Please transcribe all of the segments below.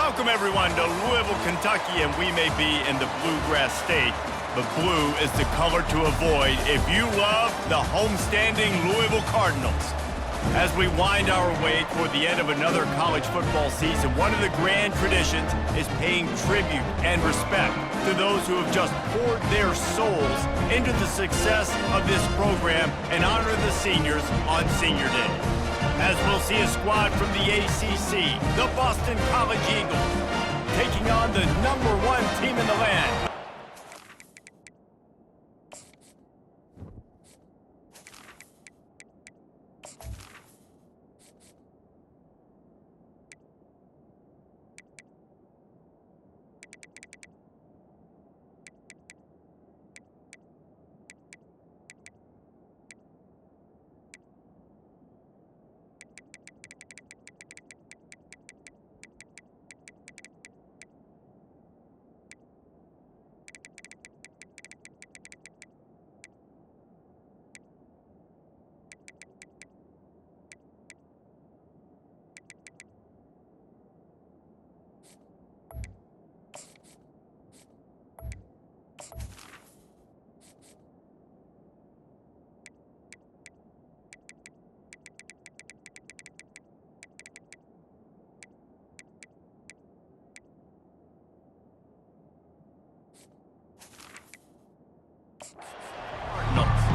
Welcome, everyone, to Louisville, Kentucky, and we may be in the Bluegrass State, but blue is the color to avoid if you love the homestanding Louisville Cardinals. As we wind our way toward the end of another college football season, one of the grand traditions is paying tribute and respect to those who have just poured their souls into the success of this program and honor the seniors on Senior Day. As we'll see a squad from the ACC, the Boston College Eagles, taking on the #1 team in the land.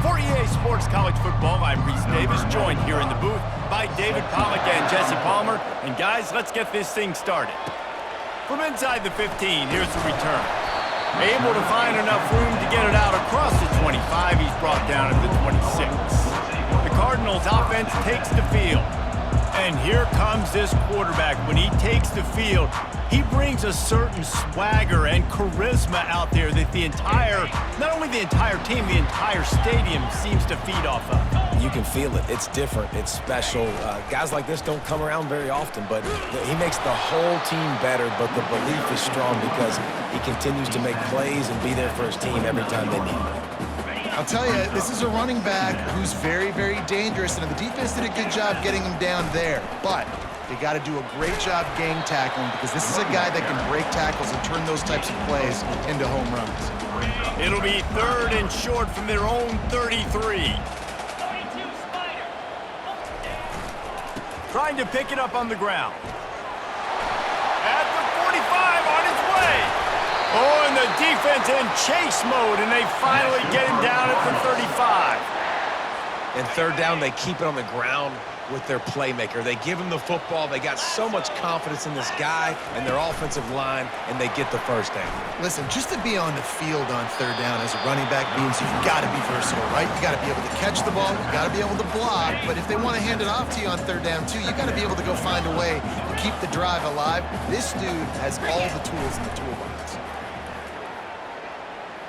For EA Sports College Football, I'm Reese Davis, joined here in the booth by David Pollack and Jesse Palmer. And guys, let's get this thing started. From inside the 15, here's the return. Able to find enough room to get it out across the 25, he's brought down at the 26. The Cardinals offense takes the field. And here comes this quarterback. When he takes the field, he brings a certain swagger and charisma out there that not only the entire team, the entire stadium seems to feed off of. You can feel it. It's different. It's special. Guys like this don't come around very often, but he makes the whole team better, but the belief is strong because he continues to make plays and be there for his team every time they need him. I'll tell you, this is a running back who's very, very dangerous, and the defense did a good job getting him down there. But they got to do a great job gang tackling because this is a guy that can break tackles and turn those types of plays into home runs. It'll be 3rd and short from their own 33. Trying to pick it up on the ground. At the 45, on his way. Oh, and the defense in chase mode, and they finally get him down at the 35. And 3rd down, they keep it on the ground with their playmaker. They give him the football. They got so much confidence in this guy and their offensive line, and they get the 1st down. Listen, just to be on the field on 3rd down as a running back means you've got to be versatile, right? You got to be able to catch the ball. You got to be able to block. But if they want to hand it off to you on 3rd down, too, you got to be able to go find a way to keep the drive alive. This dude has all the tools in the toolbox.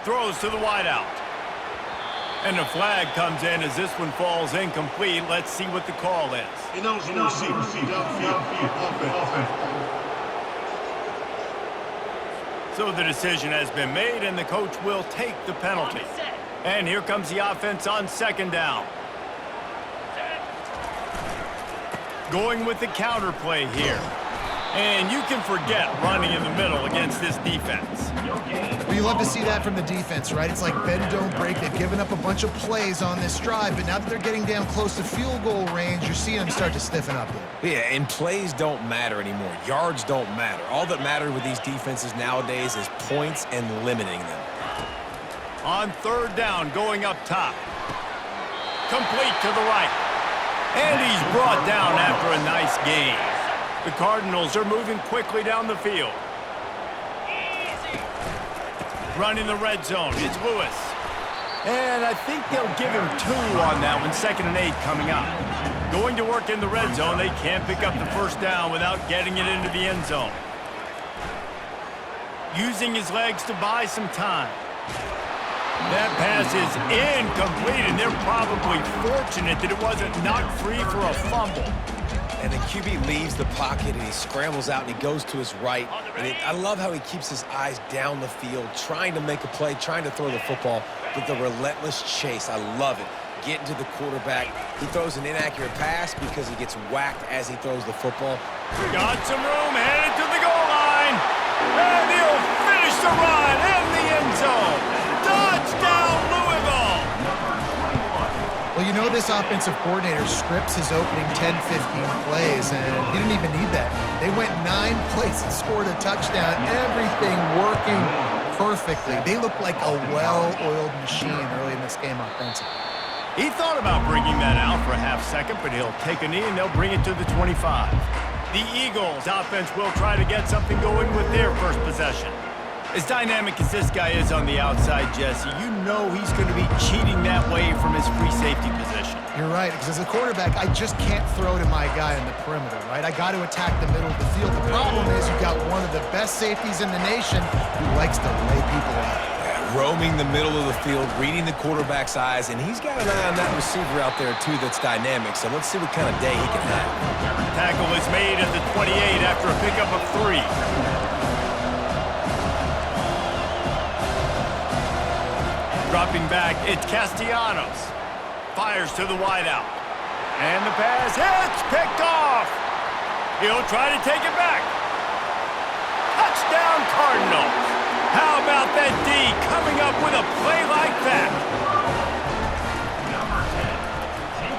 Throws to the wideout. And the flag comes in as this one falls incomplete. Let's see what the call is. So the decision has been made, and the coach will take the penalty. And here comes the offense on 2nd down. Going with the counter play here. And you can forget running in the middle against this defense. Well, you love to see that from the defense, right? It's like bend, don't break. They've given up a bunch of plays on this drive, but now that they're getting down close to field goal range, you're seeing them start to stiffen up there. Yeah, and plays don't matter anymore. Yards don't matter. All that matters with these defenses nowadays is points and limiting them. On 3rd down, going up top. Complete to the right. And he's brought down after a nice gain. The Cardinals are moving quickly down the field. Running the red zone, it's Lewis. And I think they'll give him 2 on that one, 2nd and 8 coming up. Going to work in the red zone, they can't pick up the 1st down without getting it into the end zone. Using his legs to buy some time. That pass is incomplete, and they're probably fortunate that it wasn't knocked free for a fumble. And the QB leaves the pocket, and he scrambles out, and he goes to his right. And I love how he keeps his eyes down the field, trying to make a play, trying to throw the football, but the relentless chase. I love it. Getting to the quarterback. He throws an inaccurate pass because he gets whacked as he throws the football. Got some room, headed to the goal line. a run in the end zone. Touchdown, Louisville! Well, you know this offensive coordinator scripts his opening 10, 15 plays, and he didn't even need that. They went 9 plays and scored a touchdown. Everything working perfectly. They look like a well-oiled machine early in this game offensively. He thought about bringing that out for a half second, but he'll take a knee and they'll bring it to the 25. The Eagles offense will try to get something going with their first possession. As dynamic as this guy is on the outside, Jesse, you know he's going to be cheating that way from his free safety position. You're right, because as a quarterback, I just can't throw to my guy in the perimeter, right? I got to attack the middle of the field. The problem is you've got one of the best safeties in the nation who likes to lay people out. Roaming the middle of the field, reading the quarterback's eyes, and he's got an eye on that receiver out there, too, that's dynamic. So let's see what kind of day he can have. Tackle is made at the 28 after a pickup of 3. Dropping back, it's Castellanos. Fires to the wideout. And the pass hits, picked off. He'll try to take it back. Touchdown, Cardinals. How about that D coming up with a play like that?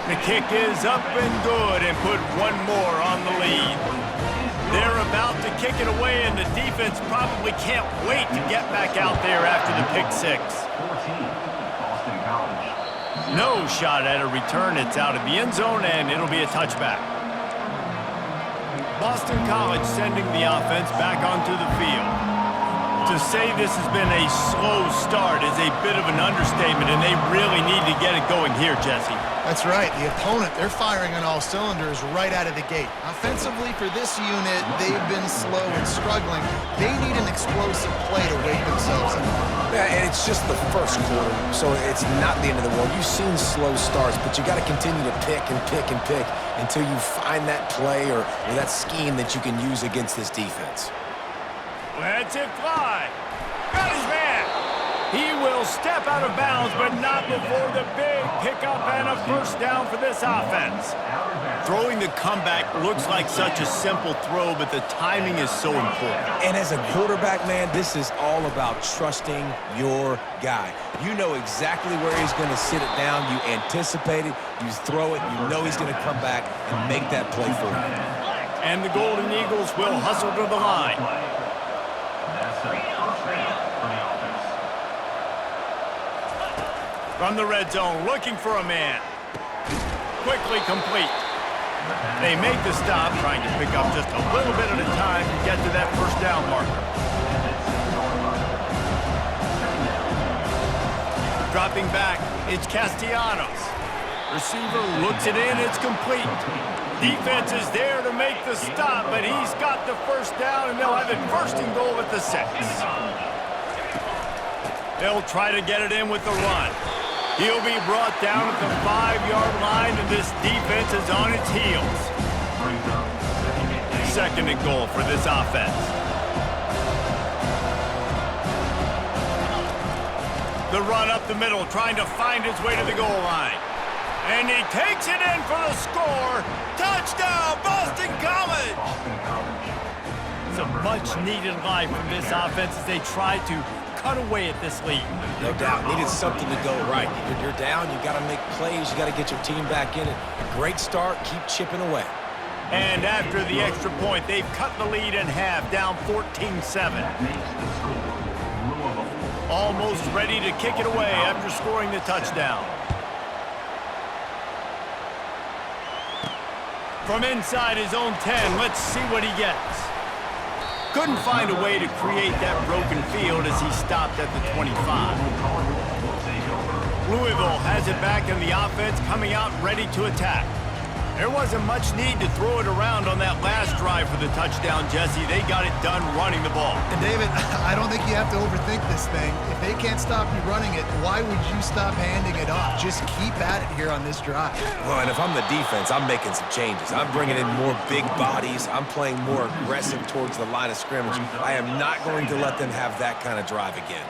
The kick is up and good and put one more on the lead. They're about to kick it away, and the defense probably can't wait to get back out there after the pick 6. No shot at a return. It's out of the end zone, and it'll be a touchback. Boston College sending the offense back onto the field. To say this has been a slow start is a bit of an understatement, and they really need to get it going here, Jesse. That's right. The opponent, they're firing on all cylinders right out of the gate. Offensively, for this unit, they've been slow and struggling. They need an explosive play to wake themselves up. Yeah, and it's just the first quarter, so it's not the end of the world. You've seen slow starts, but you got to continue to pick and pick and pick until you find that play or that scheme that you can use against this defense. Let's it fly. Got his man. He will step out of bounds, but not before the big pickup and a first down for this offense. Throwing the comeback looks like such a simple throw, but the timing is so important. And as a quarterback, man, this is all about trusting your guy. You know exactly where he's going to sit it down. You anticipate it. You throw it. You know he's going to come back and make that play for you. And the Golden Eagles will hustle to the line. From the red zone, looking for a man. Quickly complete. They make the stop, trying to pick up just a little bit at a time to get to that first down marker. Dropping back, it's Castellanos. Receiver looks it in, it's complete. Defense is there to make the stop, but he's got the first down, and they'll have it first and goal at the 6. They'll try to get it in with the run. He'll be brought down at the 5-yard line, and this defense is on its heels. Second and goal for this offense. The run up the middle, trying to find his way to the goal line. And he takes it in for the score. Touchdown, Boston College! It's a much-needed life from this offense as they try to cut away at this lead. No doubt. Needed something to go right. You're down. You got to make plays. You got to get your team back in it. Great start. Keep chipping away. And after the extra point, they've cut the lead in half, down 14-7. Almost ready to kick it away after scoring the touchdown. From inside his own 10, let's see what he gets. Couldn't find a way to create that broken field as he stopped at the 25. Louisville has it back in the offense, coming out ready to attack. There wasn't much need to throw it around on that last drive for the touchdown, Jesse. They got it done running the ball. And David, I don't think you have to overthink this thing. If they can't stop you running it, why would you stop handing it off? Just keep at it here on this drive. Well, and if I'm the defense, I'm making some changes. I'm bringing in more big bodies. I'm playing more aggressive towards the line of scrimmage. I am not going to let them have that kind of drive again.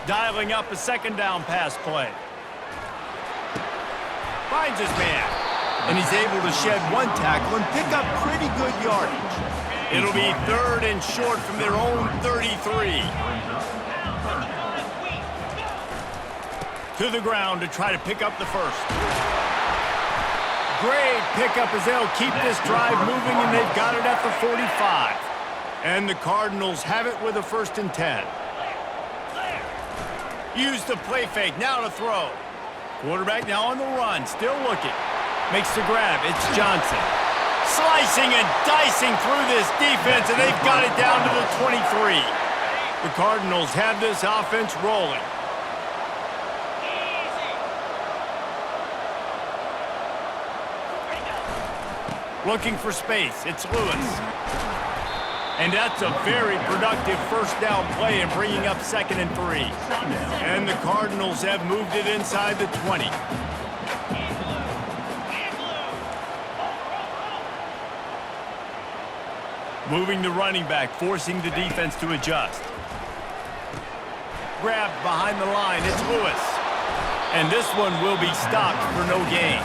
Dialing up a second down pass play. Finds his man. And he's able to shed one tackle and pick up pretty good yardage. It'll be 3rd and short from their own 33. To the ground to try to pick up the first. Great pickup as they'll keep this drive moving, and they've got it at the 45. And the Cardinals have it with a 1st and 10. Use the play fake, now to throw. Quarterback now on the run, still looking. Makes the grab, it's Johnson. Slicing and dicing through this defense, and they've got it down to the 23. The Cardinals have this offense rolling. Looking for space, it's Lewis. And that's a very productive 1st down play and bringing up 2nd and 3. And the Cardinals have moved it inside the 20. Moving the running back, forcing the defense to adjust. Grabbed behind the line, it's Lewis. And this one will be stopped for no gain.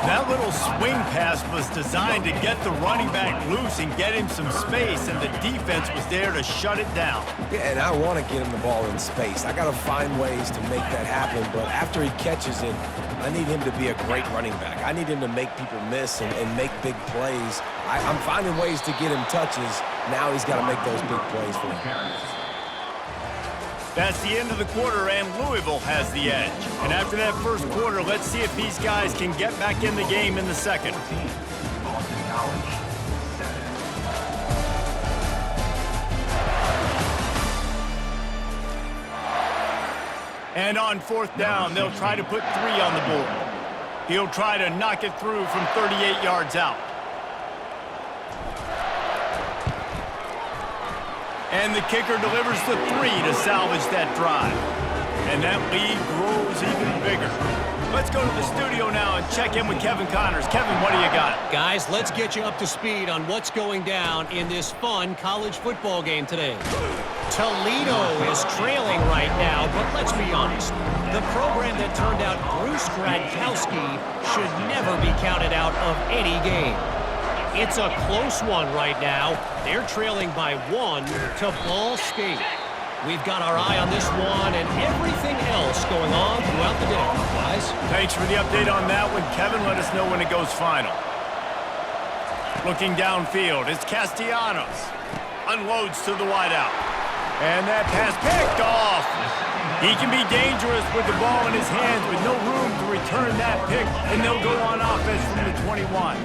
That little swing pass was designed to get the running back loose and get him some space, and the defense was there to shut it down. Yeah, and I want to get him the ball in space. I got to find ways to make that happen, but after he catches it, I need him to be a great running back. I need him to make people miss and make big plays. I'm finding ways to get him touches. Now he's got to make those big plays for him. That's the end of the quarter, and Louisville has the edge. And after that 1st quarter, let's see if these guys can get back in the game in the 2nd. And on 4th down, they'll try to put 3 on the board. He'll try to knock it through from 38 yards out. And the kicker delivers the 3 to salvage that drive. And that lead grows even bigger. Let's go to the studio now and check in with Kevin Connors. Kevin, what do you got? Guys, let's get you up to speed on what's going down in this fun college football game today. Toledo is trailing right now, but let's be honest. The program that turned out Bruce Gradkowski should never be counted out of any game. It's a close one right now. They're trailing by 1 to Ball State. We've got our eye on this one and everything else going on throughout the day, guys. Thanks for the update on that one, Kevin. Let us know when it goes final. Looking downfield, it's Castellanos. Unloads to the wideout. And that pass picked off. He can be dangerous with the ball in his hands with no room to return that pick, and they'll go on offense from the 21.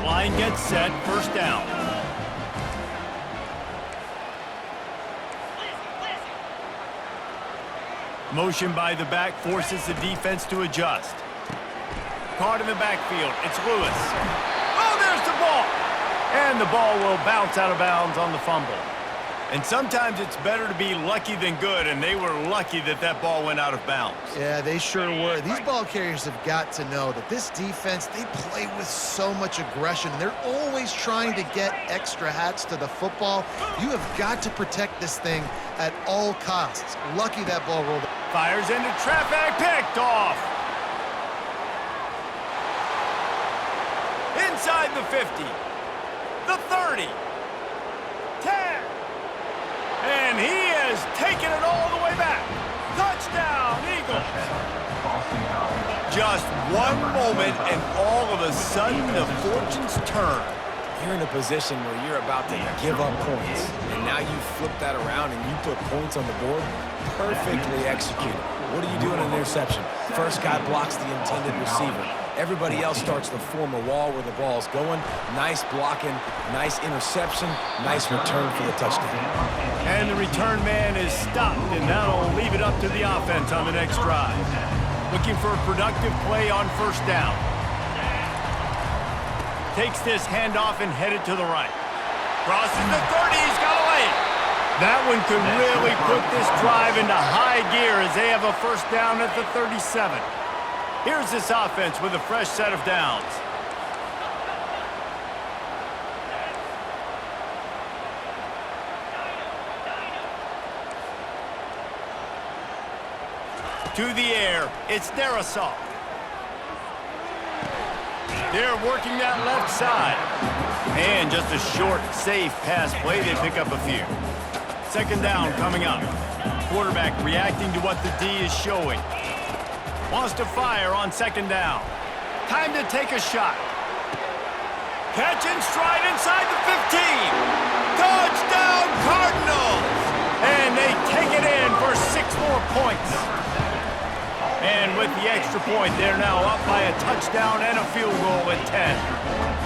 Line gets set, 1st down. Motion by the back forces the defense to adjust. Caught in the backfield, it's Lewis. Oh, there's the ball! And the ball will bounce out of bounds on the fumble. And sometimes it's better to be lucky than good, and they were lucky that that ball went out of bounds. Yeah, they sure were. These ball carriers have got to know that this defense, they play with so much aggression. They're always trying to get extra hats to the football. You have got to protect this thing at all costs. Lucky that ball rolled. Fires into traffic, picked off. Inside the 50, the 30, 10. And he has taken it all the way back. Touchdown, Eagles. Just one moment, and all of a sudden, the fortunes turn. You're in a position where you're about to give up points, and now you flip that around and you put points on the board. Perfectly executed. What do you do in an interception? First guy blocks the intended receiver. Everybody else starts to form a wall where the ball's going. Nice blocking, nice interception, nice return for the touchdown. And the return man is stopped, and that'll leave it up to the offense on the next drive. Looking for a productive play on 1st down. Takes this handoff and headed to the right. Crosses the 30, he's got a lane. That one could really put this drive into high gear as they have a 1st down at the 37. Here's this offense with a fresh set of downs. To the air, it's Darrisaw. They're working that left side. And just a short, safe pass play. They pick up a few. Second down coming up. Quarterback reacting to what the D is showing. Wants to fire on second down. Time to take a shot. Catch and stride inside the 15. Touchdown Cardinals! And they take it in for 6 more points. And with the extra point, they're now up by a touchdown and a field goal at 10.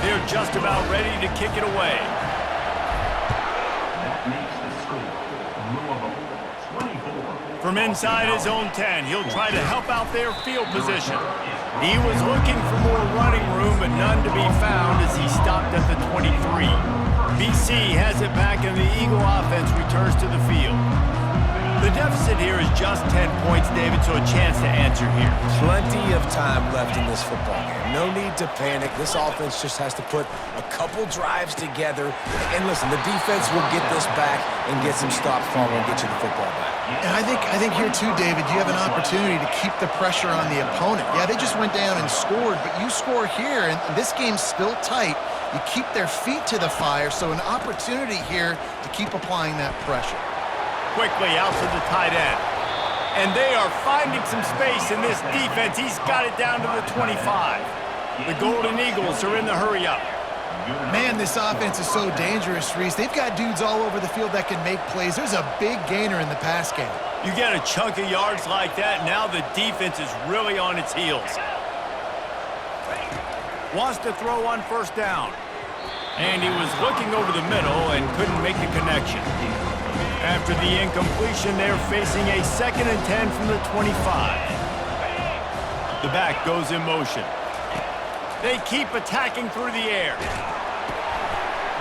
They're just about ready to kick it away. That makes the score Louisville 24. From inside his own 10, he'll try to help out their field position. He was looking for more running room, but none to be found as he stopped at the 23. BC has it back, and the Eagle offense returns to the field. The deficit here is just 10 points, David, so a chance to answer here. Plenty of time left in this football game. No need to panic. This offense just has to put a couple drives together. And listen, the defense will get this back and get some stops following and get you the football back. And I think here too, David, you have an opportunity to keep the pressure on the opponent. Yeah, they just went down and scored, but you score here, and this game's still tight. You keep their feet to the fire, so an opportunity here to keep applying that pressure. Quickly out to the tight end. And they are finding some space in this defense. He's got it down to the 25. The Golden Eagles are in the hurry-up. Man, this offense is so dangerous, Reese. They've got dudes all over the field that can make plays. There's a big gainer in the pass game. You get a chunk of yards like that, now the defense is really on its heels. Wants to throw on first down. And he was looking over the middle and couldn't make the connection. After the incompletion, they're facing a 2nd and 10 from the 25. The back goes in motion. They keep attacking through the air.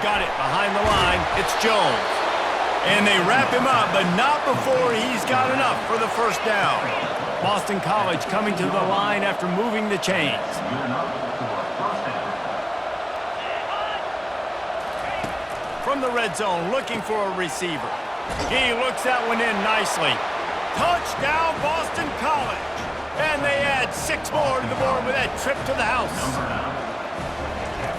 Got it behind the line. It's Jones. And they wrap him up, but not before he's got enough for the first down. Boston College coming to the line after moving the chains. From the red zone, looking for a receiver. He looks that one in nicely. Touchdown, Boston College. And they add 6 more to the board with that trip to the house.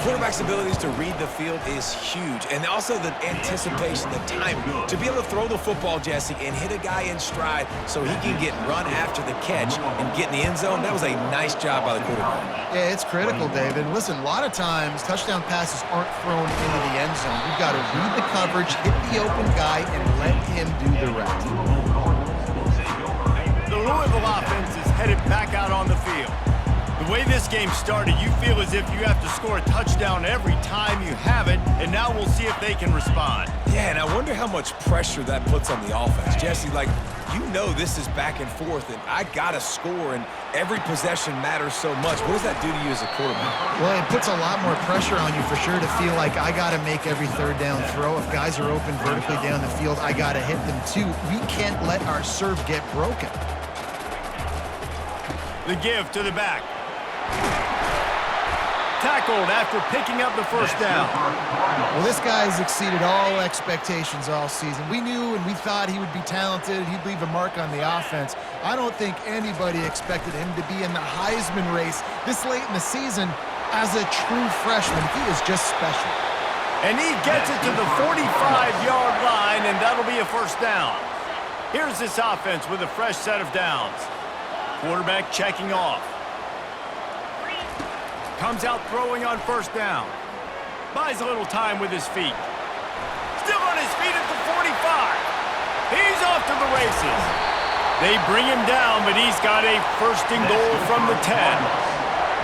Quarterback's abilities to read the field is huge, and also the anticipation, the timing. To be able to throw the football, Jesse, and hit a guy in stride so he can get run after the catch and get in the end zone, that was a nice job by the quarterback. Yeah, it's critical, David. Listen, a lot of times touchdown passes aren't thrown into the end zone. You've got to read the coverage, hit the open guy, and let him do the rest. The Louisville offense is headed back out on the field. The way this game started, you feel as if you have to score a touchdown every time you have it, and now we'll see if they can respond. Yeah, and I wonder how much pressure that puts on the offense. Jesse, like, you know this is back and forth, and I got to score, and every possession matters so much. What does that do to you as a quarterback? Well, it puts a lot more pressure on you for sure to feel like I got to make every third down throw. If guys are open vertically down the field, I got to hit them too. We can't let our serve get broken. The give to the back. Tackled after picking up the first down. Well, this guy has exceeded all expectations all season. We knew and we thought he would be talented. He'd leave a mark on the offense. I don't think anybody expected him to be in the Heisman race this late in the season as a true freshman. He is just special. And he gets it to the 45-yard line, and that'll be a first down. Here's this offense with a fresh set of downs. Quarterback checking off. Comes out throwing on first down. Buys a little time with his feet. Still on his feet at the 45. He's off to the races. They bring him down, but he's got a first and goal from the 10.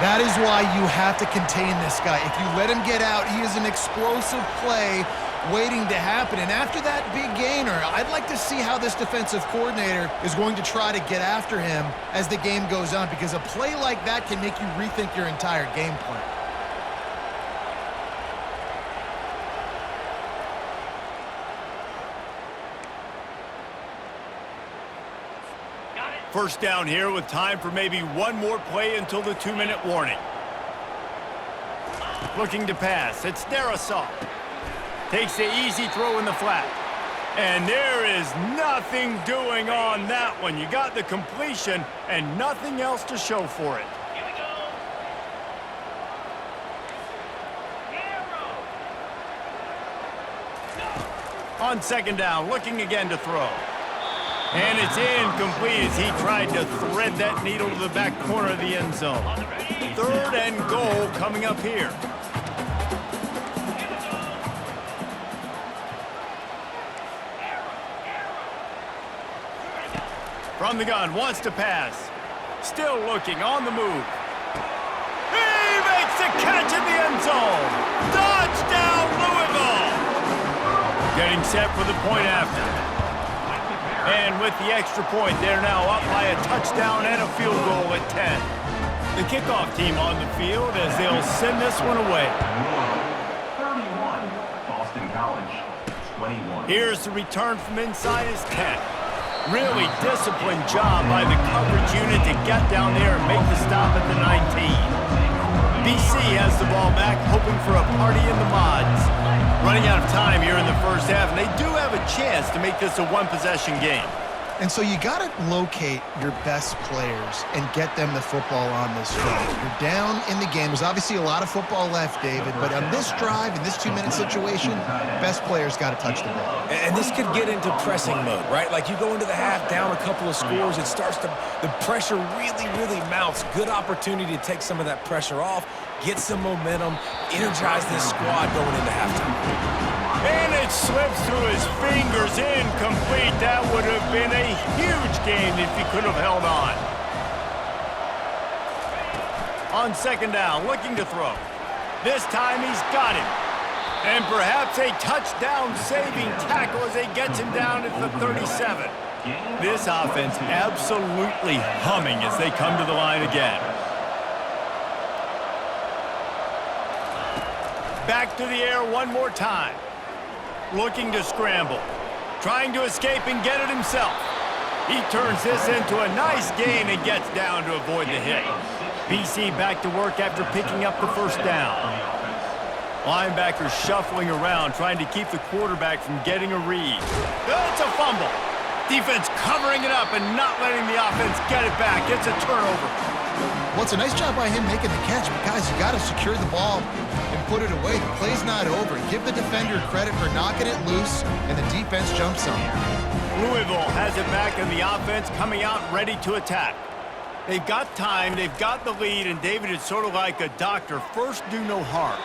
That is why you have to contain this guy. If you let him get out, he is an explosive play waiting to happen. And after that big gainer, I'd like to see how this defensive coordinator is going to try to get after him as the game goes on, because a play like that can make you rethink your entire game plan. First down here with time for maybe one more play until the 2-minute warning. Looking to pass. It's Darrisaw. Takes the easy throw in the flat. And there is nothing doing on that one. You got the completion and nothing else to show for it. On second down, looking again to throw. And it's incomplete as he tried to thread that needle to the back corner of the end zone. 3rd and goal coming up here. From the gun, wants to pass. Still looking, on the move. He makes the catch in the end zone. Touchdown, Louisville! Getting set for the point after. And with the extra point, they're now up by a touchdown and a field goal at 10. The kickoff team on the field as they'll send this one away. 31, Boston College, 21. Here's the return from inside his 10. Really disciplined job by the coverage unit to get down there and make the stop at the 19. BC has the ball back, hoping for a party in the mods. Running out of time here in the first half, and they do have a chance to make this a one-possession game. And so you got to locate your best players and get them the football on this drive. You're down in the game. There's obviously a lot of football left, David, but on this drive, in this 2-minute situation, best players got to touch the ball. And this could get into pressing mode, right? Like you go into the half down a couple of scores, it starts to, the pressure really mounts. Good opportunity to take some of that pressure off, get some momentum, energize this squad going into halftime. And it slips through his fingers, incomplete. That would have been a huge gain if he could have held on. On second down, looking to throw. This time he's got him. And perhaps a touchdown-saving tackle as he gets him down at the 37. This offense absolutely humming as they come to the line again. Back to the air one more time. Looking to scramble. Trying to escape and get it himself. He turns this into a nice gain and gets down to avoid the hit. BC back to work after picking up the first down. Linebackers shuffling around, trying to keep the quarterback from getting a read. It's a fumble. Defense covering it up and not letting the offense get it back. It's a turnover. Well, it's a nice job by him making the catch, but guys, you got to secure the ball and put it away. The play's not over. Give the defender credit for knocking it loose, and the defense jumps on it. Louisville has it back, and the offense coming out ready to attack. They've got time, they've got the lead, and David is sort of like a doctor. First, do no harm.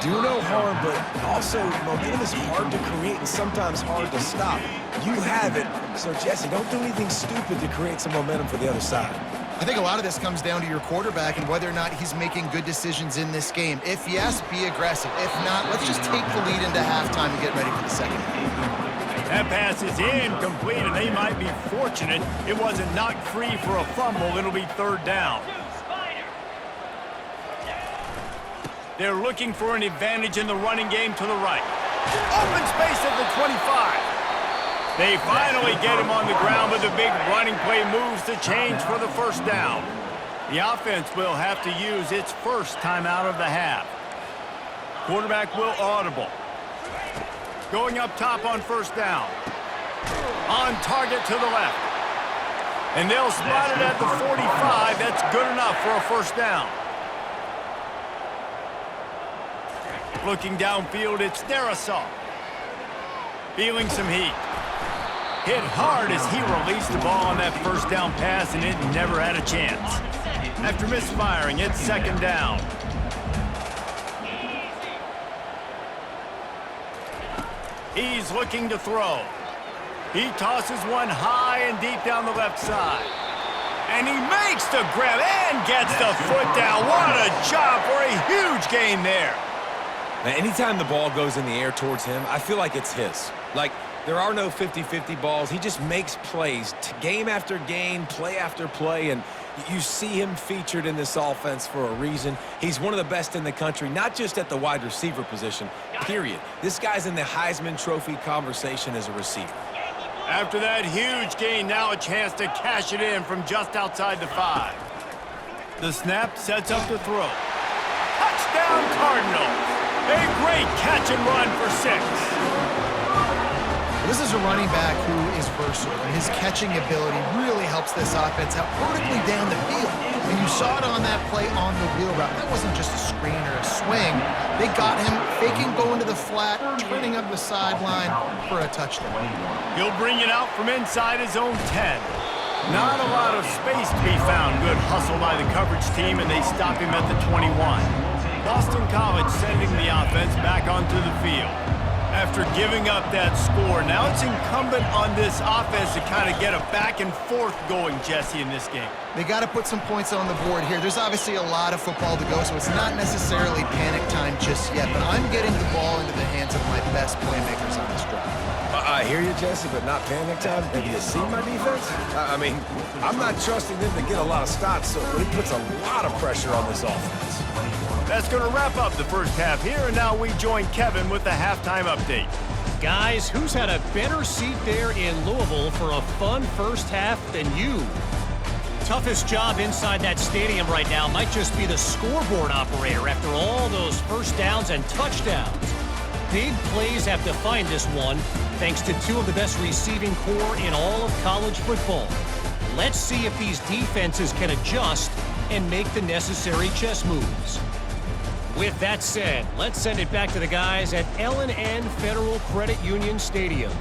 Do no harm, but also momentum is hard to create and sometimes hard to stop. You have it, so Jesse, don't do anything stupid to create some momentum for the other side. I think a lot of this comes down to your quarterback and whether or not he's making good decisions in this game. If yes, be aggressive. If not, let's just take the lead into halftime and get ready for the second half. That pass is incomplete, and they might be fortunate it wasn't knocked free for a fumble. It'll be third down. They're looking for an advantage in the running game to the right. Open space at the 25. They finally get him on the ground, but the big running play moves the change for the first down. The offense will have to use its first timeout of the half. Quarterback will audible. Going up top on first down. On target to the left. And they'll spot it at the 45. That's good enough for a first down. Looking downfield, it's Darasaw. Feeling some heat. Hit hard as he released the ball on that first down pass, and it never had a chance. After misfiring, it's second down. He's looking to throw. He tosses one high and deep down the left side. And he makes the grab and gets the foot down. What a job for a huge gain there. Now, anytime the ball goes in the air towards him, I feel like it's his. Like, there are no 50-50 balls. He just makes plays, game after game, play after play, and you see him featured in this offense for a reason. He's one of the best in the country, not just at the wide receiver position, period. This guy's in the Heisman Trophy conversation as a receiver. After that huge gain, now a chance to cash it in from just outside the 5. The snap sets up the throw. Touchdown, Cardinals! A great catch and run for 6. This is a running back who is versatile, and his catching ability really helps this offense out vertically down the field. And you saw it on that play on the wheel route. That wasn't just a screen or a swing. They got him faking going to the flat, turning up the sideline for a touchdown. He'll bring it out from inside his own 10. Not a lot of space to be found. Good hustle by the coverage team, and they stop him at the 21. Boston College sending the offense back onto the field. After giving up that score, now it's incumbent on this offense to kind of get a back and forth going, Jesse, in this game. They got to put some points on the board here. There's obviously a lot of football to go, so it's not necessarily panic time just yet, but I'm getting the ball into the hands of my best playmakers on this drive. I hear you, Jesse, but not panic time. Have you seen my defense? I mean, I'm not trusting them to get a lot of stops, so it puts a lot of pressure on this offense. That's going to wrap up the first half here, and now we join Kevin with the halftime update. Guys, who's had a better seat there in Louisville for a fun first half than you? Toughest job inside that stadium right now might just be the scoreboard operator after all those first downs and touchdowns. Big plays have defined this one, thanks to two of the best receiving corps in all of college football. Let's see if these defenses can adjust and make the necessary chess moves. With that said, let's send it back to the guys at L&N Federal Credit Union Stadium.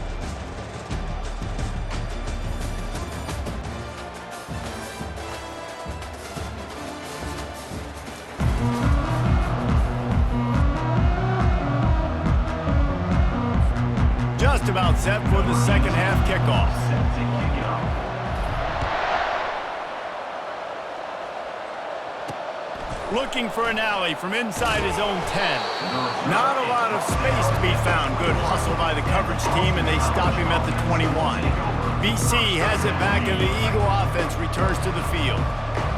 Just about set for the second half kickoff. Looking for an alley from inside his own 10. Not a lot of space to be found. Good hustle by the coverage team, and they stop him at the 21. BC has it back, and the Eagle offense returns to the field.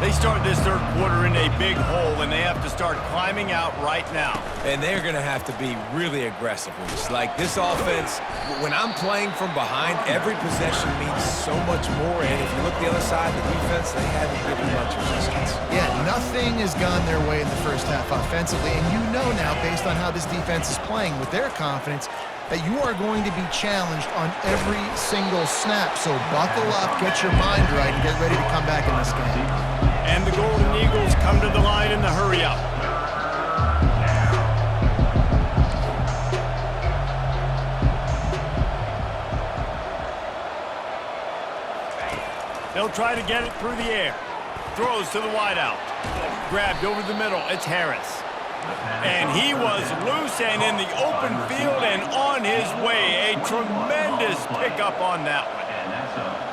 They start this third quarter in a big hole, and they have to start climbing out right now. And they're going to have to be really aggressive with this. Like, this offense, when I'm playing from behind, every possession means so much more. And if you look the other side, the defense, they haven't given much resistance. Yeah, nothing has gone their way in the first half offensively, and you know now, based on how this defense is playing with their confidence, that you are going to be challenged on every single snap. So buckle up, get your mind right, and get ready to come back in this game. And the Golden Eagles come to the line in the hurry-up. They'll try to get it through the air. Throws to the wideout. Grabbed over the middle. It's Harris. And he was loose and in the open field and on his way. A tremendous pickup on that one.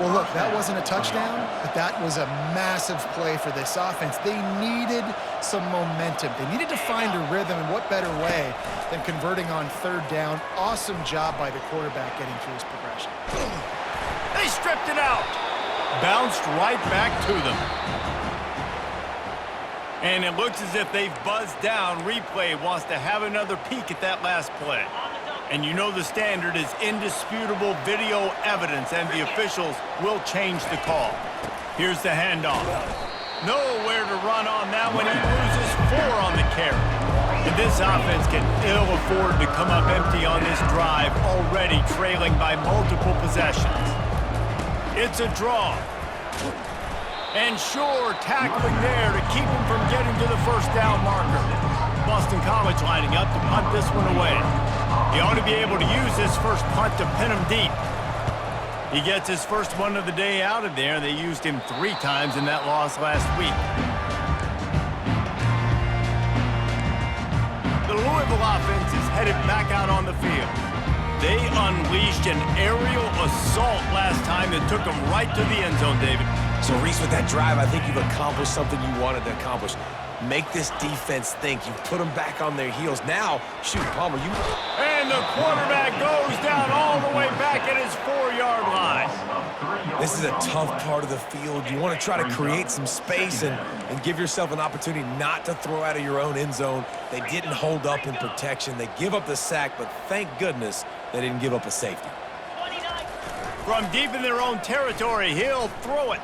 Well, look, that wasn't a touchdown, but that was a massive play for this offense. They needed some momentum. They needed to find a rhythm, and what better way than converting on third down. Awesome job by the quarterback getting through his progression. They stripped it out. Bounced right back to them. And it looks as if they've buzzed down. Replay wants to have another peek at that last play. And you know the standard is indisputable video evidence, and the officials will change the call. Here's the handoff. Nowhere to run on that one. He loses 4 on the carry. And this offense can ill afford to come up empty on this drive, already trailing by multiple possessions. It's a draw. And sure, tackling there to keep him from getting to the first down marker. Boston College lining up to punt this one away. He ought to be able to use this first punt to pin him deep. He gets his first one of the day out of there. They used him 3 times in that loss last week. The Louisville offense is headed back out on the field. They unleashed an aerial assault last time that took them right to the end zone, David. So, Reese, with that drive, I think you've accomplished something you wanted to accomplish. Make this defense think. You've put them back on their heels. Now, shoot, Palmer, you... And the quarterback goes down all the way back at his 4-yard line. This is a tough part of the field. You want to try to create some space and give yourself an opportunity not to throw out of your own end zone. They didn't hold up in protection. They give up the sack, but thank goodness they didn't give up a safety. From deep in their own territory, he'll throw it.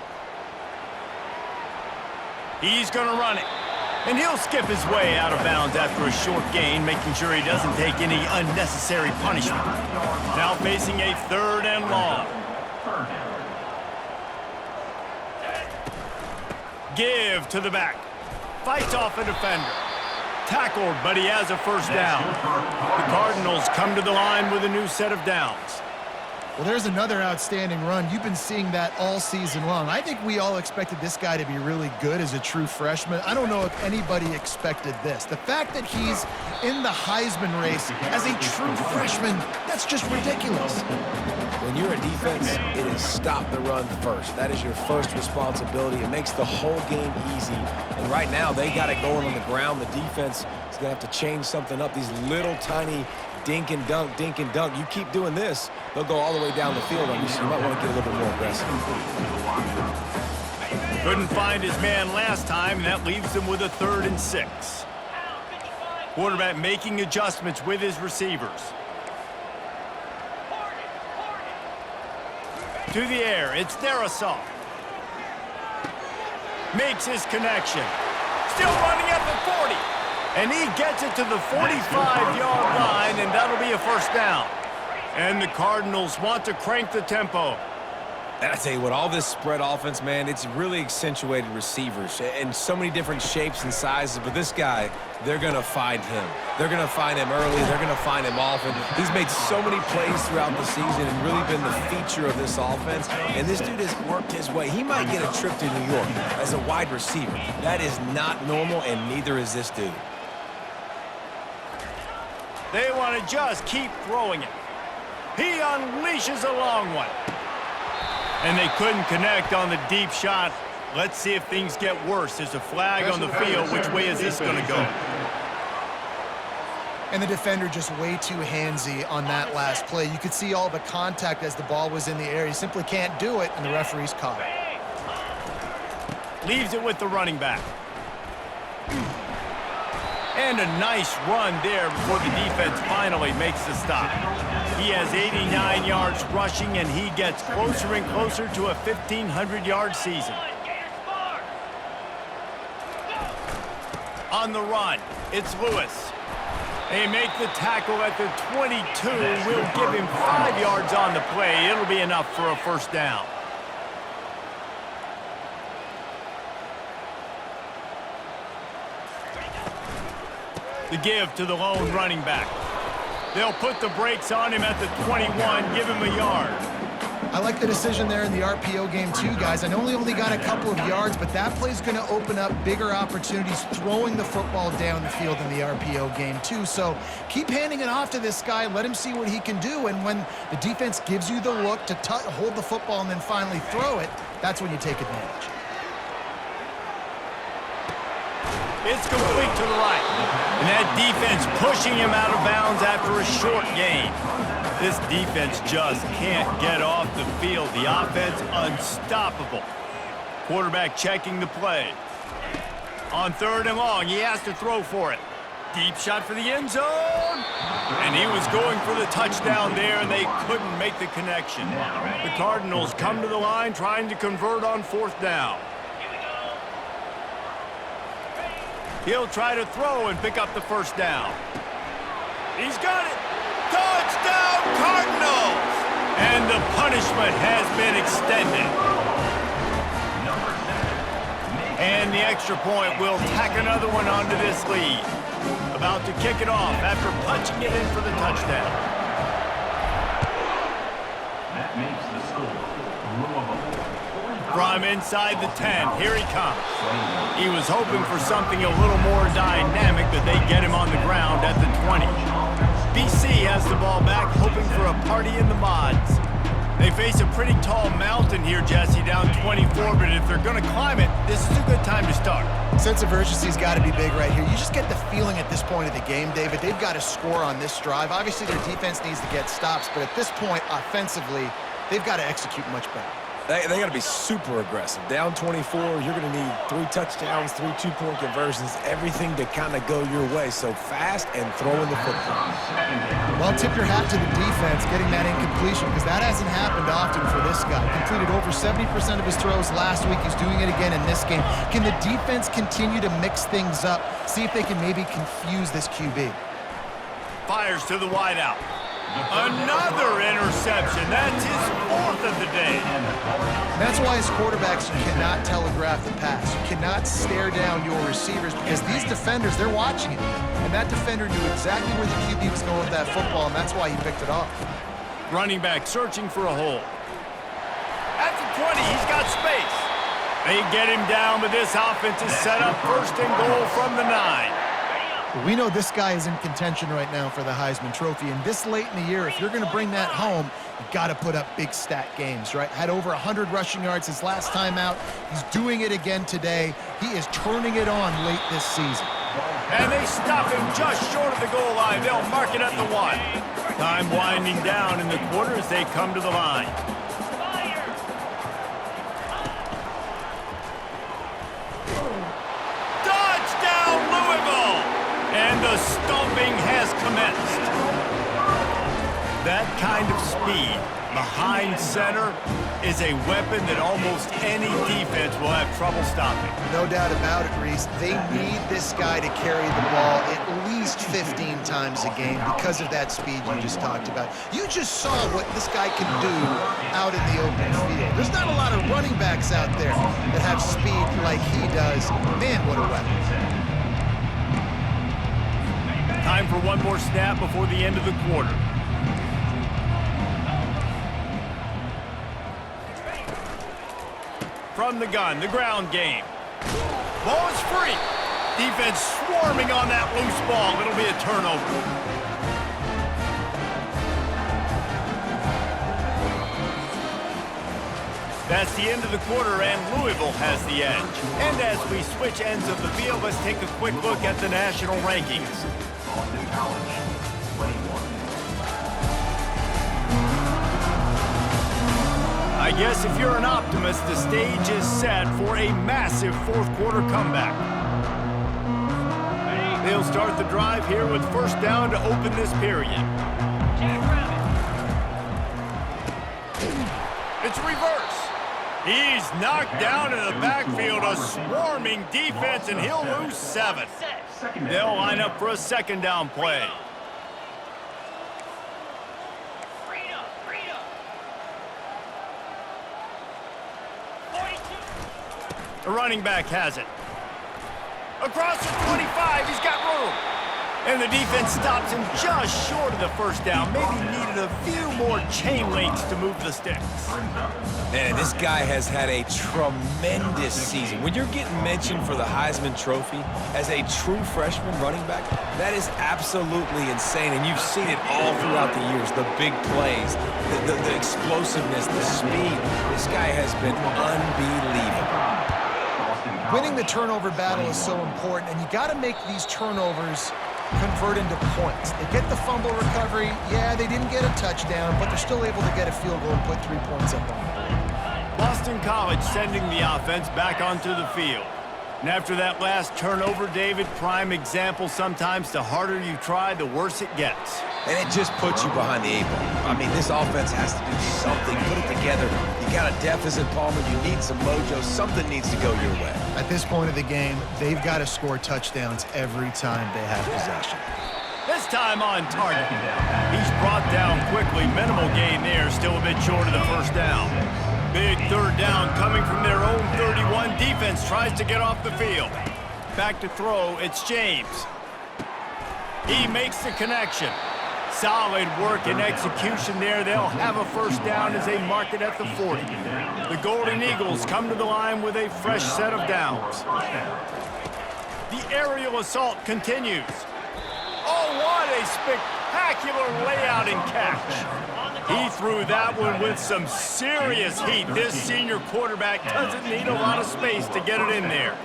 He's going to run it. And he'll skip his way out of bounds after a short gain, making sure he doesn't take any unnecessary punishment. Now facing a 3rd and long. Give to the back. Fights off a defender. Tackled, but he has a first down. The Cardinals come to the line with a new set of downs. Well, there's another outstanding run. You've been seeing that all season long. I think we all expected this guy to be really good as a true freshman. I don't know if anybody expected this. The fact that he's in the Heisman race as a true freshman, that's just ridiculous. When you're a defense, it is stop the run first. That is your first responsibility. It makes the whole game easy. And right now, they got it going on the ground. The defense is going to have to change something up. These little tiny dink and dunk, dink and dunk. You keep doing this, they'll go all the way down the field on you, so you might want to get a little bit more aggressive. Couldn't find his man last time, and that leaves him with a 3rd and 6. Quarterback making adjustments with his receivers. To the air, it's Darisaw. Makes his connection. Still running at the 40. And he gets it to the 45-yard line, and that'll be a first down. And the Cardinals want to crank the tempo. And I tell you what, all this spread offense, man, it's really accentuated receivers in so many different shapes and sizes. But this guy, they're going to find him. They're going to find him early. They're going to find him often. He's made so many plays throughout the season and really been the feature of this offense. And this dude has worked his way. He might get a trip to New York as a wide receiver. That is not normal, and neither is this dude. They want to just keep throwing it. He unleashes a long one. And they couldn't connect on the deep shot. Let's see if things get worse. There's a flag on the field. Which way is this going to go? And the defender just way too handsy on that last play. You could see all the contact as the ball was in the air. He simply can't do it, and the referee's caught it. Leaves it with the running back. And a nice run there before the defense finally makes the stop. He has 89 yards rushing, and he gets closer and closer to a 1,500-yard season. On the run, it's Lewis. They make the tackle at the 22. We'll give him 5 yards on the play. It'll be enough for a first down. The give to the lone running back. They'll put the brakes on him at the 21, give him a yard. I like the decision there in the RPO game too, guys. I know he only got a couple of yards, but that play's going to open up bigger opportunities throwing the football down the field in the RPO game too. So keep handing it off to this guy. Let him see what he can do. And when the defense gives you the look to hold the football and then finally throw it, that's when you take advantage. It's complete to the right. And that defense pushing him out of bounds after a short gain. This defense just can't get off the field. The offense unstoppable. Quarterback checking the play. On 3rd and long, he has to throw for it. Deep shot for the end zone. And he was going for the touchdown there, and they couldn't make the connection. The Cardinals come to the line trying to convert on 4th down. He'll try to throw and pick up the first down. He's got it. Touchdown, Cardinals! And the punishment has been extended. And the extra point will tack another one onto this lead. About to kick it off after punching it in for the touchdown. That makes the score Louisville. From inside the 10, here he comes. He was hoping for something a little more dynamic, but they get him on the ground at the 20. BC has the ball back, hoping for a party in the mods. They face a pretty tall mountain here, Jesse, down 24, but if they're going to climb it, this is a good time to start. Sense of urgency's got to be big right here. You just get the feeling at this point of the game, David, they've got to score on this drive. Obviously, their defense needs to get stops, but at this point, offensively, they've got to execute much better. They got to be super aggressive. Down 24, you're going to need 3 touchdowns, 3 2-point conversions, everything to kind of go your way. So fast and throwing the football. Well, tip your hat to the defense getting that incompletion because that hasn't happened often for this guy. Completed over 70% of his throws last week. He's doing it again in this game. Can the defense continue to mix things up? See if they can maybe confuse this QB. Fires to the wideout. Another interception. That's his 4th of the day. That's why as quarterbacks, you cannot telegraph the pass. You cannot stare down your receivers because these defenders, they're watching it. And that defender knew exactly where the QB was going with that football, and that's why he picked it off. Running back searching for a hole. At the 20, he's got space. They get him down, but this offense is set up 1st and goal from the 9. We know this guy is in contention right now for the Heisman Trophy, and this late in the year, if you're going to bring that home, you've got to put up big stat games, right? Had over 100 rushing yards his last time out. He's doing it again today. He is turning it on late this season. And they stop him just short of the goal line. They'll mark it at the 1. Time winding down in the quarter as they come to the line. Touchdown, Louisville! And the stomping has commenced. That kind of speed behind center is a weapon that almost any defense will have trouble stopping. No doubt about it, Reese. They need this guy to carry the ball at least 15 times a game because of that speed you just talked about. You just saw what this guy can do out in the open field. There's not a lot of running backs out there that have speed like he does. Man, what a weapon. Time for one more snap before the end of the quarter. From the gun, the ground game. Ball is free. Defense swarming on that loose ball. It'll be a turnover. That's the end of the quarter, and Louisville has the edge. And as we switch ends of the field, let's take a quick look at the national rankings. Boston College, 21. I guess if you're an optimist, the stage is set for a massive 4th quarter comeback. They'll start the drive here with 1st down to open this period. It's reverse. He's knocked down in the backfield, a swarming defense, and he'll lose 7. They'll line up for a 2nd down play. The running back has it. Across the 25, he's got room. And the defense stops him just short of the 1st down. Maybe needed a few more chain links to move the sticks. Man, this guy has had a tremendous season. When you're getting mentioned for the Heisman Trophy as a true freshman running back, that is absolutely insane. And you've seen it all throughout the years. The big plays, the explosiveness, the speed. This guy has been unbelievable. Winning the turnover battle is so important, and you got to make these turnovers convert into points. They get the fumble recovery. Yeah, they didn't get a touchdown, but they're still able to get a field goal and put 3 points up on the board. Boston College sending the offense back onto the field. And after that last turnover, David, prime example sometimes the harder you try, the worse it gets. And it just puts you behind the 8 ball. I mean, this offense has to do something, put it together. You got a deficit, Palmer. You need some mojo. Something needs to go your way. At this point of the game, they've got to score touchdowns every time they have possession. This time on target. He's brought down quickly. Minimal gain there, still a bit short of the 1st down. Big 3rd down coming from their own 31. Defense tries to get off the field. Back to throw, it's James. He makes the connection. Solid work and execution there. They'll have a 1st down as they mark it at the 40. The Golden Eagles come to the line with a fresh set of downs. The aerial assault continues. Oh, what a spectacular layout and catch. He threw that one with some serious heat. This senior quarterback doesn't need a lot of space to get it in there.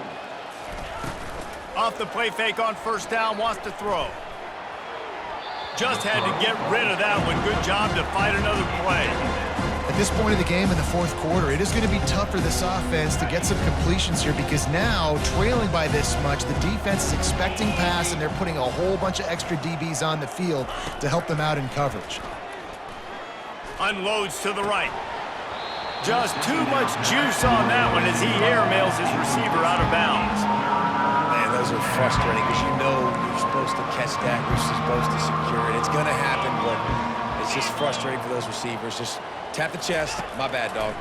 Off the play fake on 1st down, wants to throw. Just had to get rid of that one. Good job to fight another play. At this point of the game in the fourth quarter, it is going to be tough for this offense to get some completions here because now, trailing by this much, the defense is expecting pass, and they're putting a whole bunch of extra DBs on the field to help them out in coverage. Unloads to the right. Just too much juice on that one as he airmails his receiver out of bounds. Man, those are frustrating because you know you're supposed to catch that, you're supposed to secure it. It's going to happen, but it's just frustrating for those receivers. Just tap the chest. My bad, dog.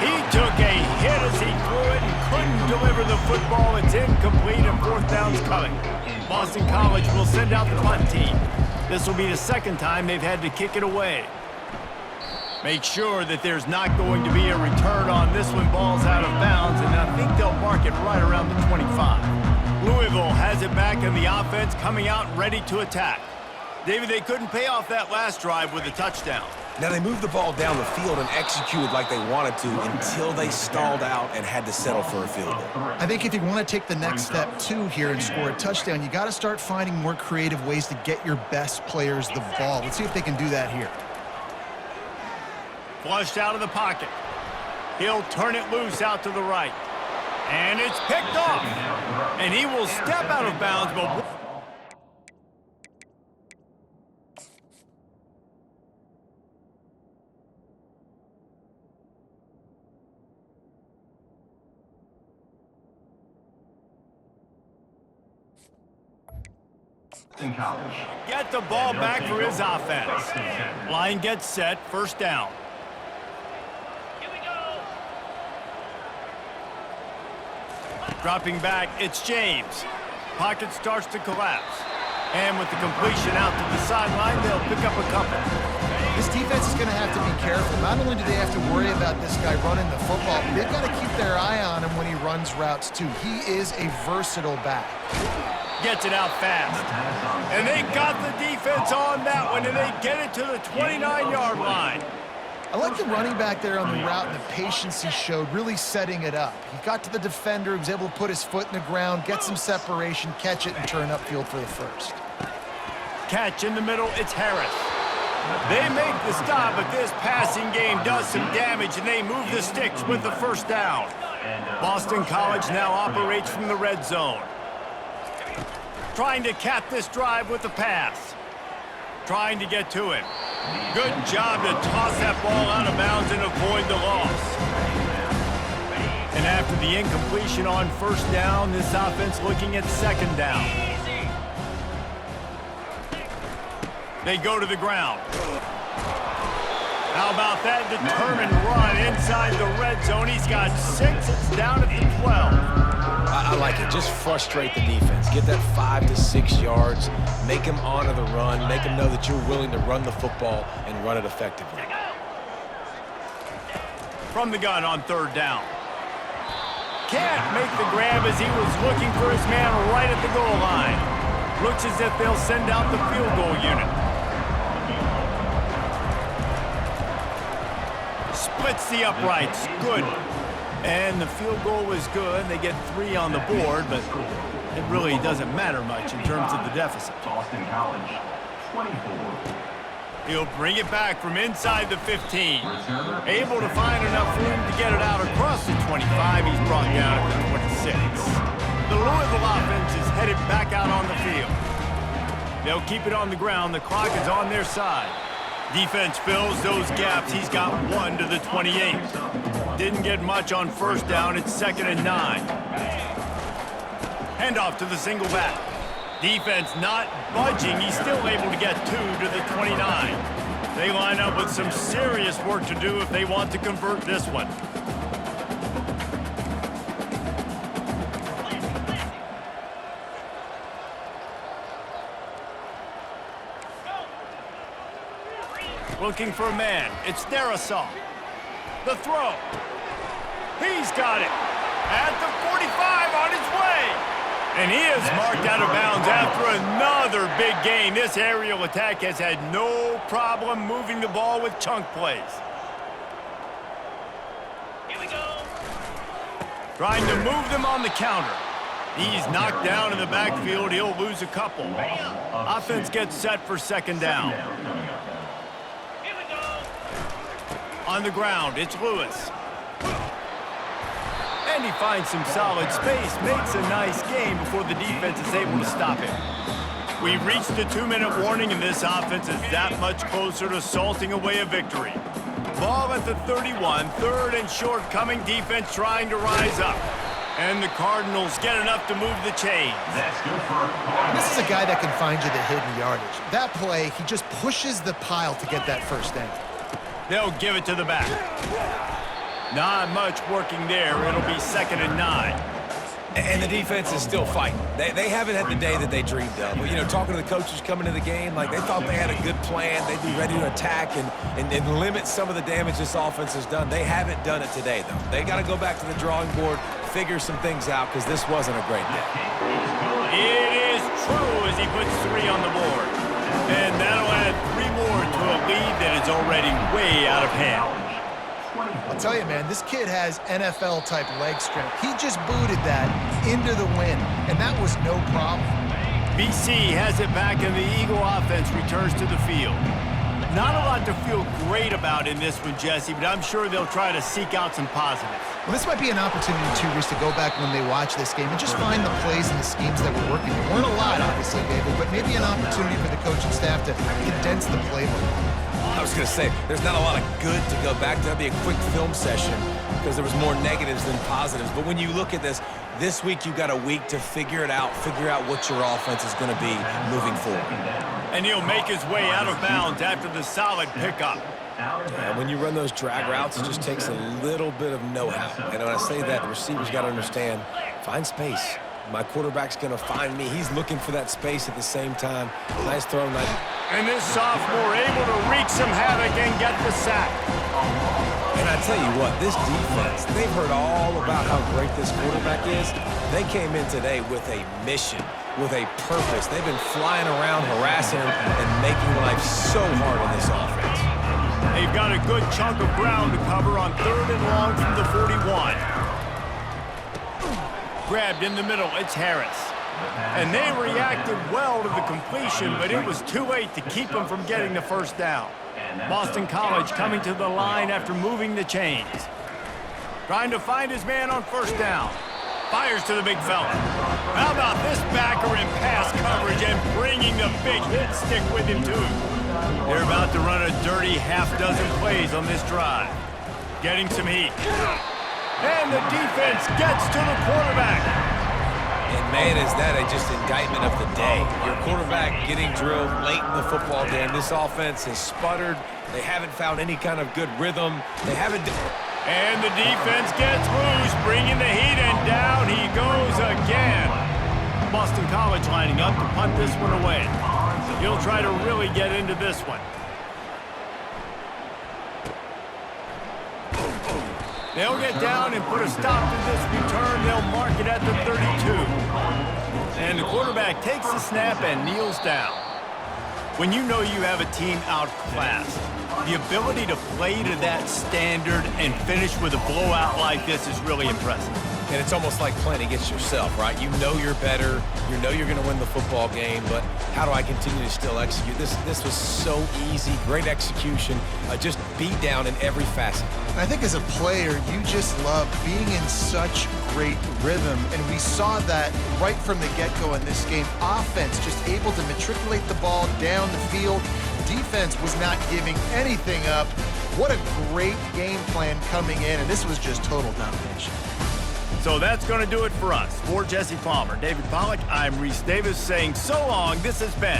He took a hit as he threw it and couldn't deliver the football. It's incomplete and fourth down's coming. Boston College will send out the punt team. This will be the second time they've had to kick it away. Make sure that there's not going to be a return on this when ball's out of bounds, and I think they'll mark it right around the 25. Louisville has it back in the offense, coming out ready to attack. David, they couldn't pay off that last drive with a touchdown. Now, they moved the ball down the field and executed like they wanted to until they stalled out and had to settle for a field goal. I think if you want to take the next step, too, here and score a touchdown, you got to start finding more creative ways to get your best players the ball. Let's see if they can do that here. Flushed out of the pocket. He'll turn it loose out to the right. And it's picked off. And he will step out of bounds, but... In college. Get the ball back for his offense. Line gets set, first down. Here we go. Dropping back, it's James. Pocket starts to collapse. And with the completion out to the sideline, they'll pick up a couple. This defense is going to have to be careful. Not only do they have to worry about this guy running the football, but they've got to keep their eye on him when he runs routes, too. He is a versatile back. Gets it out fast. And they got the defense on that one, and they get it to the 29-yard line. I like the running back there on the route and the patience he showed, really setting it up. He got to the defender, he was able to put his foot in the ground, get some separation, catch it, and turn upfield for the first. Catch in the middle, it's Harris. They make the stop, but this passing game does some damage, and they move the sticks with the first down. Boston College now operates from the red zone. Trying to cap this drive with the pass. Trying to get to him. Good job to toss that ball out of bounds and avoid the loss. And after the incompletion on first down, this offense looking at second down. They go to the ground. How about that determined run inside the red zone? He's got 6. It's down at the 12. I like it. Just frustrate the defense. Get that 5 to 6 yards. Make them honor the run. Make them know that you're willing to run the football and run it effectively. From the gun on third down. Can't make the grab as he was looking for his man right at the goal line. Looks as if they'll send out the field goal unit. Splits the uprights. Good. And the field goal was good. They get 3 on the board, but it really doesn't matter much in terms of the deficit. Boston College, 24. He'll bring it back from inside the 15. Able to find enough room to get it out across the 25. He's brought down at the 26. The Louisville offense is headed back out on the field. They'll keep it on the ground. The clock is on their side. Defense fills those gaps. He's got 1 to the 28. Didn't get much on first down. It's 2nd and 9. Handoff to the single back. Defense not budging. He's still able to get 2 to the 29. They line up with some serious work to do if they want to convert this one. Looking for a man. It's Darrisaw. The throw. He's got it. At the 45 on his way. And he is marked out of bounds after another big gain. This aerial attack has had no problem moving the ball with chunk plays. Here we go. Trying to move them on the counter. He's knocked down in the backfield. He'll lose a couple. Offense gets set for second down. On the ground, it's Lewis. And he finds some solid space, makes a nice game before the defense is able to stop him. We've reached the 2-minute warning, and this offense is that much closer to salting away a victory. Ball at the 31, third and short, coming defense trying to rise up. And the Cardinals get enough to move the chains. That's good for a Cardinals. This is a guy that can find you the hidden yardage. That play, he just pushes the pile to get that first down. They'll give it to the back. Not much working there. It'll be 2nd and 9. And the defense is still fighting. They haven't had the day that they dreamed of. You know, talking to the coaches coming to the game, like they thought they had a good plan. They'd be ready to attack and limit some of the damage this offense has done. They haven't done it today, though. They got to go back to the drawing board, figure some things out, because this wasn't a great day. It is true as he puts 3 on the board. And that'll add 3 more to a lead that is already way out of hand. I'll tell you, man, this kid has NFL-type leg strength. He just booted that into the wind, and that was no problem. BC has it back, and the Eagle offense returns to the field. Not a lot to feel great about in this one, Jesse, but I'm sure they'll try to seek out some positives. Well, this might be an opportunity, too, Reese, to go back when they watch this game and just find the plays and the schemes that were working. There weren't a lot, obviously, David, but maybe an opportunity for the coaching staff to condense the playbook. I was going to say, there's not a lot of good to go back to. That'd be a quick film session because there was more negatives than positives. But when you look at this week you've got a week to figure it out, figure out what your offense is going to be moving forward. And he'll make his way out of bounds after the solid pickup. And when you run those drag routes, it just takes a little bit of know-how. And when I say that, the receivers got to understand, find space. My quarterback's going to find me. He's looking for that space at the same time. Nice throw. Nice. And this sophomore able to wreak some havoc and get the sack. And I tell you what, this defense, they've heard all about how great this quarterback is. They came in today with a mission, with a purpose. They've been flying around, harassing him, and making life so hard on this offense. They've got a good chunk of ground to cover on 3rd and long from the 41. Grabbed in the middle, it's Harris. And they reacted well to the completion, but it was too late to keep them from getting the first down. Boston College coming to the line after moving the chains. Trying to find his man on 1st down. Fires to the big fella. How about this backer in pass coverage and bringing the big hit stick with him, too? They're about to run a dirty half-dozen plays on this drive. Getting some heat. And the defense gets to the quarterback. And, man, is that just indictment of the day. Your quarterback getting drilled late in the football game. This offense has sputtered. They haven't found any kind of good rhythm. They haven't... And the defense gets loose, bringing the heat, and down he goes again. Boston College lining up to punt this one away. He'll try to really get into this one. They'll get down and put a stop to this return. They'll mark it at the 32. And the quarterback takes the snap and kneels down. When you know you have a team outclassed, the ability to play to that standard and finish with a blowout like this is really impressive. And it's almost like playing against yourself, right? You know you're better. You know you're going to win the football game, but how do I continue to still execute? This was so easy. Great execution. Just beat down in every facet. I think as a player, you just love being in such great rhythm, and we saw that right from the get-go in this game. Offense just able to matriculate the ball down the field. Defense was not giving anything up. What a great game plan coming in, and this was just total domination. So that's going to do it for us. For Jesse Palmer, David Pollack, I'm Reese Davis saying so long. This has been